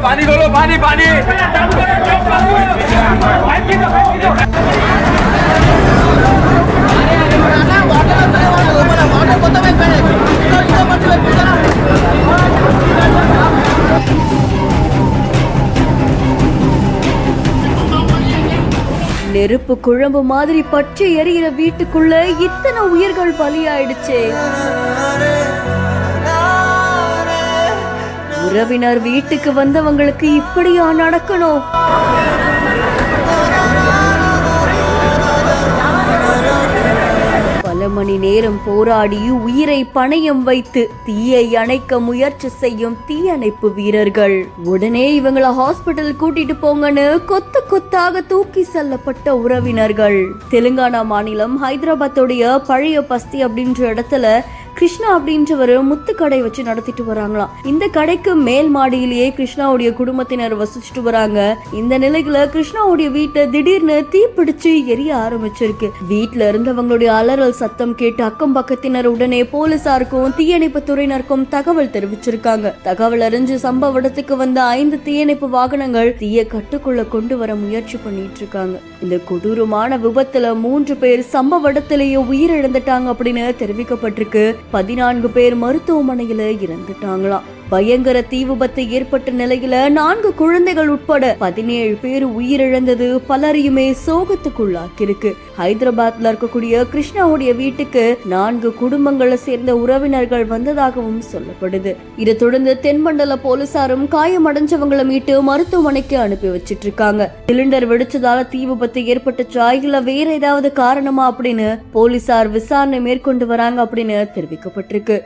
पानी पानी நெருப்பு குழம்பு மாதிரி பற்றி எரியிற வீட்டுக்குள்ள இத்தனை உயிர்கள் பலியாயிடுச்சே. உறவினர் வீட்டுக்கு வந்தவங்களுக்கு இப்படியா நடக்கணும்? பல மணி நேரம் போராடி உயிரை பணயம் வைத்து தீயை அணைக்க முயற்சி செய்யும் தீயணைப்பு வீரர்கள். உடனே இவங்கள ஹாஸ்பிட்டல் கூட்டிட்டு போங்கன்னு கொத்தாக தூக்கி செல்லப்பட்ட உறவினர்கள். தெலுங்கானா மாநிலம் ஹைதராபாத்தோடைய பழைய பஸ்தி அப்படின்ற இடத்துல கிருஷ்ணா அப்படின்றவர் முத்து கடை வச்சு நடத்திட்டு வராங்களாம். இந்த கடைக்கு மேல் மாடியிலேயே கிருஷ்ணாவுடைய குடும்பத்தினர் வசிச்சுட்டு வராங்க. இந்த நிலையில கிருஷ்ணாவுடைய வீட்டை திடீர்னு தீப்பிடிச்சு எரிய ஆரம்பிச்சிருக்கு. வீட்டுல இருந்தவங்களுடைய அலறல் சத்தம் கேட்டு அக்கம் பக்கத்தினர் உடனே போலீசாருக்கும் தீயணைப்பு துறையினருக்கும் தகவல் தெரிவிச்சிருக்காங்க. தகவல் அறிஞ்சு சம்பவ இடத்துக்கு வந்த 5 தீயணைப்பு வாகனங்கள் தீய கட்டுக்குள்ள கொண்டு வர முயற்சி பண்ணிட்டு இருக்காங்க. இந்த கொடூரமான விபத்துல 3 பேர் சம்பவ இடத்திலேயே உயிரிழந்துட்டாங்க அப்படின்னு தெரிவிக்கப்பட்டிருக்கு. 14 பேர் மருத்துவமனையில இறந்துட்டாங்களாம். பயங்கர தீ விபத்து ஏற்பட்ட நிலையில 4 குழந்தைகள் உட்பட 17 பேர் உயிரிழந்தது பலரையுமே சோகத்துக்குள்ளாக்கிருக்கு. ஹைதராபாத்ல இருக்கக்கூடிய கிருஷ்ணாவுடைய வீட்டுக்கு 4 குடும்பங்களை சேர்ந்த உறவினர்கள் வந்ததாகவும் சொல்லப்படுது. இதை தொடர்ந்து தென்மண்டல போலீசாரும் காயமடைஞ்சவங்களை மீட்டு மருத்துவமனைக்கு அனுப்பி வச்சிட்டு இருக்காங்க. சிலிண்டர் வெடிச்சதால தீ விபத்து ஏற்பட்டுச்சா இல்ல வேற ஏதாவது காரணமா அப்படின்னு போலீசார் விசாரணை மேற்கொண்டு வராங்க அப்படின்னு தெரிவிக்கப்பட்டிருக்கு.